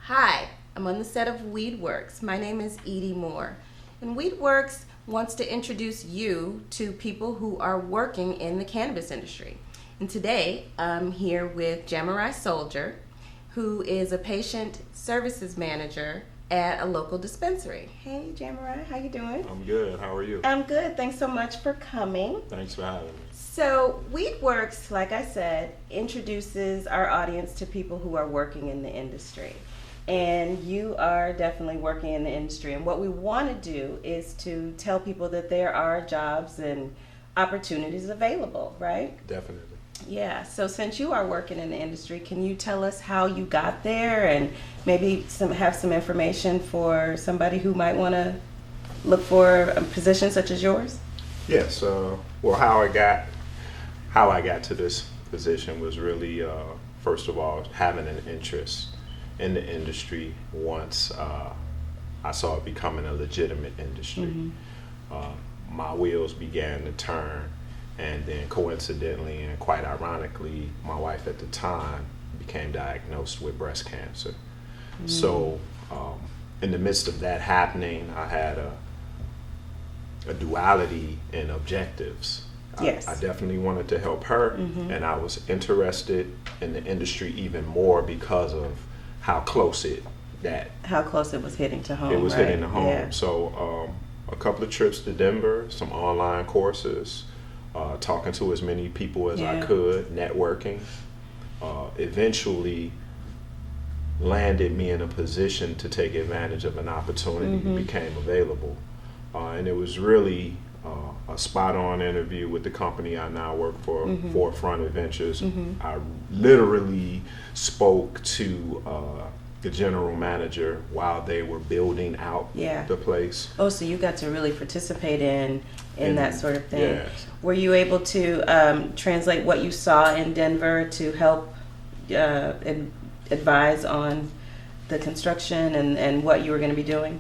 Hi, I'm on the set of WeedWorks. My name is Edie Moore, and WeedWorks wants to introduce you to people who are working in the cannabis industry. And today, I'm here with Jamurai Soldier, who is a patient services manager at a local dispensary. Hey, Jamurai, how you doing? I'm good. How are you? I'm good. Thanks so much for coming. Thanks for having me. So, WeedWorks, like I said, introduces our audience to people who are working in the industry. And you are definitely working in the industry. And what we want to do is to tell people that there are jobs and opportunities available, right? Definitely. Yeah. So since you are working in the industry, can you tell us how you got there and maybe have some information for somebody who might want to look for a position such as yours? Yes. Well, how I got to this position was really, first of all, having an interest in the industry once I saw it becoming a legitimate industry. Mm-hmm. My wheels began to turn, and then coincidentally and quite ironically, my wife at the time became diagnosed with breast cancer. Mm-hmm. So in the midst of that happening, I had a duality in objectives. Yes. I definitely wanted to help her, mm-hmm. and I was interested in the industry even more because of how close it was hitting to home. It was right? hitting to home. Yeah. So a couple of trips to Denver, some online courses, talking to as many people as I could, networking, eventually landed me in a position to take advantage of an opportunity that became available. And it was really a spot-on interview with the company I now work for, Forefront Adventures. I literally spoke to the general manager while they were building out the place. Oh, so you got to really participate in that sort of thing. Yes. Were you able to translate what you saw in Denver to help advise on the construction and what you were going to be doing?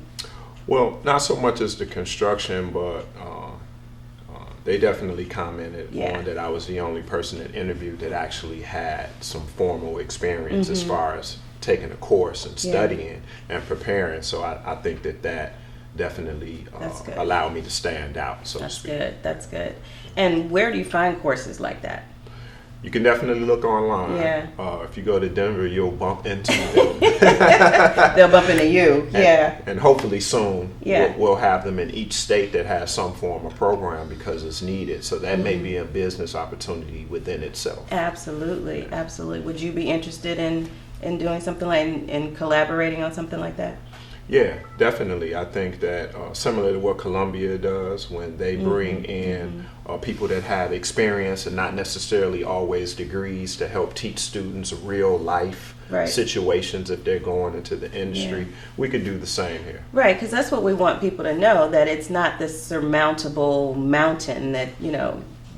Well, not so much as the construction, but they definitely commented on that I was the only person that interviewed that actually had some formal experience as far as taking a course and studying and preparing. So I think that definitely allowed me to stand out, so to speak. That's good. And where do you find courses like that? You can definitely look online. Yeah. If you go to Denver, you'll bump into them. They'll bump into you. And hopefully soon we'll have them in each state that has some form of program because it's needed. So that may be a business opportunity within itself. Absolutely. Would you be interested in doing something like in collaborating on something like that? Yeah, definitely. I think that similar to what Columbia does when they bring in people that have experience and not necessarily always degrees to help teach students real life situations if they're going into the industry. We could do the same here. Right, because that's what we want people to know, that it's not this surmountable mountain that,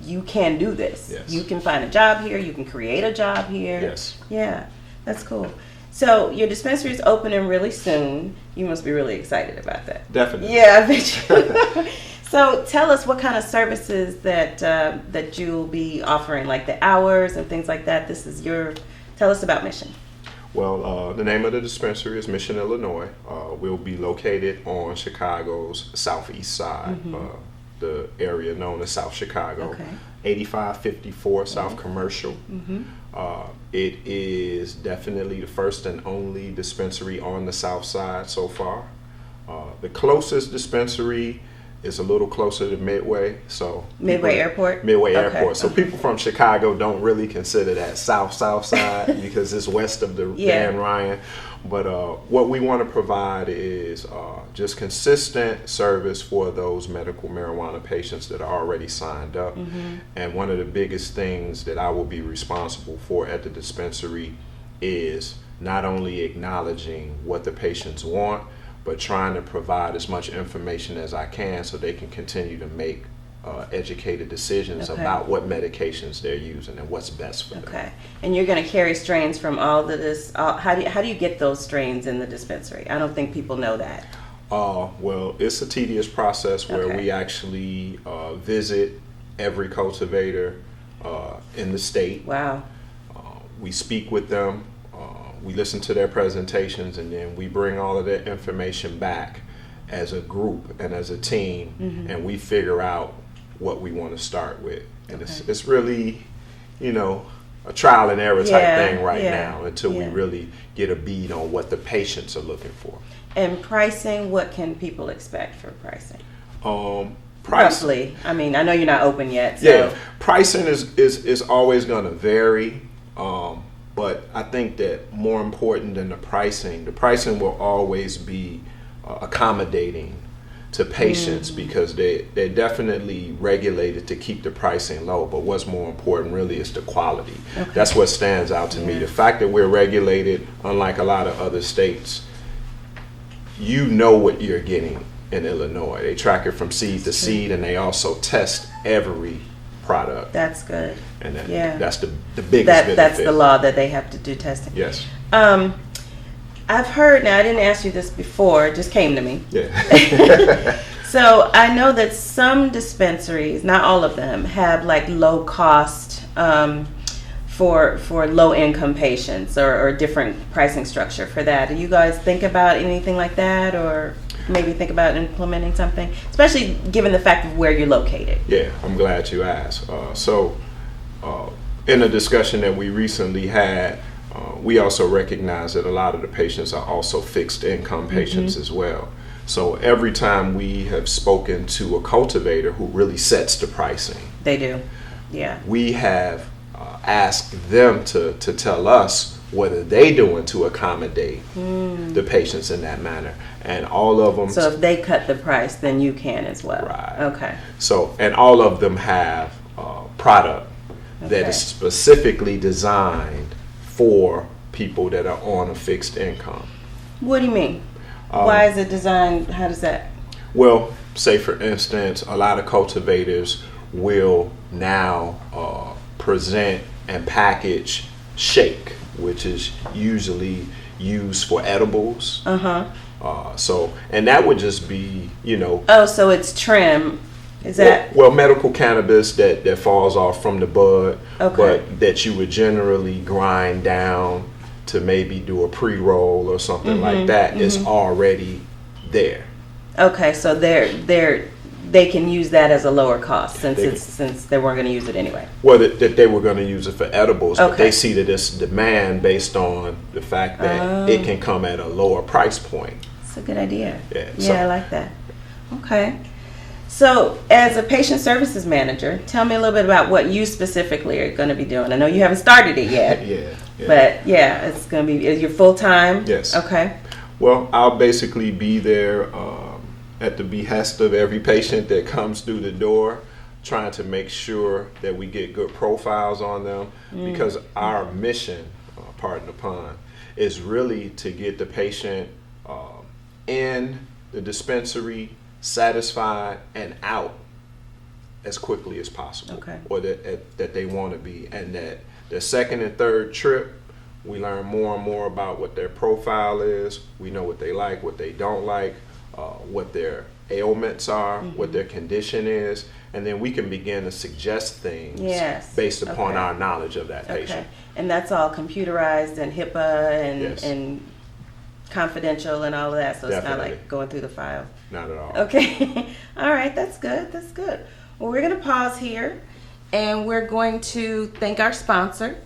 you can do this. Yes. You can find a job here. You can create a job here. Yes. Yeah, that's cool. So your dispensary is opening really soon. You must be really excited about that. Definitely. Yeah, I bet you. So tell us what kind of services that you'll be offering, like the hours and things like that. Tell us about Mission. Well, the name of the dispensary is Mission, Illinois. We'll be located on Chicago's southeast side, the area known as South Chicago. Okay. 8554 South Commercial. It is definitely the first and only dispensary on the south side so far. The closest dispensary is a little closer to Midway. So Midway Airport? Midway Airport. So people from Chicago don't really consider that south side because it's west of the Van Ryan. But what we want to provide is just consistent service for those medical marijuana patients that are already signed up. And one of the biggest things that I will be responsible for at the dispensary is not only acknowledging what the patients want, but trying to provide as much information as I can so they can continue to make educated decisions about what medications they're using and what's best for them. Okay. And you're going to carry strains from all of this. How do you get those strains in the dispensary? I don't think people know that. Well, it's a tedious process where we actually visit every cultivator in the state. Wow. We speak with them. we listen to their presentations, and then we bring all of that information back as a group and as a team, and we figure out what we want to start with. And it's really, a trial and error type thing right now until we really get a bead on what the patients are looking for. And pricing, what can people expect for pricing? Roughly. I mean, I know you're not open yet. So. Yeah, pricing is always going to vary, but I think that more important than the pricing will always be accommodating to patients, because they're definitely regulated to keep the pricing low, but what's more important really is the quality. That's what stands out to me. The fact that we're regulated, unlike a lot of other states, you know what you're getting in Illinois. They track it from seed to seed, and they also test every product. That's good. And that's the biggest benefit. That's the law, that they have to do testing. Yes. I've heard, now I didn't ask you this before, it just came to me. Yeah. So I know that some dispensaries, not all of them, have like low cost for low income patients, or different pricing structure for that. Do you guys think about anything like that, or maybe think about implementing something, especially given the fact of where you're located? Yeah, I'm glad you asked. In a discussion that we recently had, we also recognize that a lot of the patients are also fixed income patients as well. So every time we have spoken to a cultivator who really sets the pricing, they do, yeah, we have asked them to tell us what are they doing to accommodate the patients in that manner, and all of them. So if they cut the price, then you can as well. Right. Okay. So, and all of them have product that is specifically designed for people that are on a fixed income. What do you mean? Why is it designed? How does that? Well, say for instance, a lot of cultivators will now present and package shake, which is usually used for edibles. So, and that would just be, Oh, so it's trim. Is that? Well, medical cannabis that falls off from the bud, but that you would generally grind down to maybe do a pre-roll or something like that is already there. Okay, so they can use that as a lower cost since they weren't going to use it anyway. Well, that they were going to use it for edibles, but they see that it's demand based on the fact that it can come at a lower price point. It's a good idea. Yeah, I like that. Okay. So, as a patient services manager, tell me a little bit about what you specifically are going to be doing. I know you haven't started it yet. Yeah. But it's going to be, you're full time? Yes. Okay. Well, I'll basically be there at the behest of every patient that comes through the door, trying to make sure that we get good profiles on them, because our mission, pardon the pun, is really to get the patient in the dispensary satisfied and out as quickly as possible, or that they want to be, and that the second and third trip we learn more and more about what their profile is. We know what they like, what they don't like, what their ailments are, what their condition is, and then we can begin to suggest things based upon our knowledge of that patient. And that's all computerized and HIPAA and confidential and all of that, so it's not like going through the file. Not at all. Okay. All right, that's good. Well, we're going to pause here, and we're going to thank our sponsor,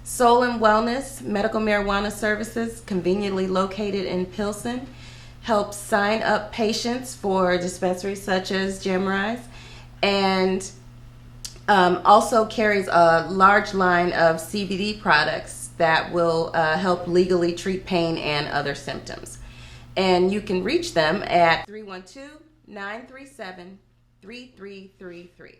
Soul and Wellness Medical Marijuana Services, conveniently located in Pilsen, helps sign up patients for dispensaries such as Jamurai, and also carries a large line of CBD products that will help legally treat pain and other symptoms. And you can reach them at 312-937-3333.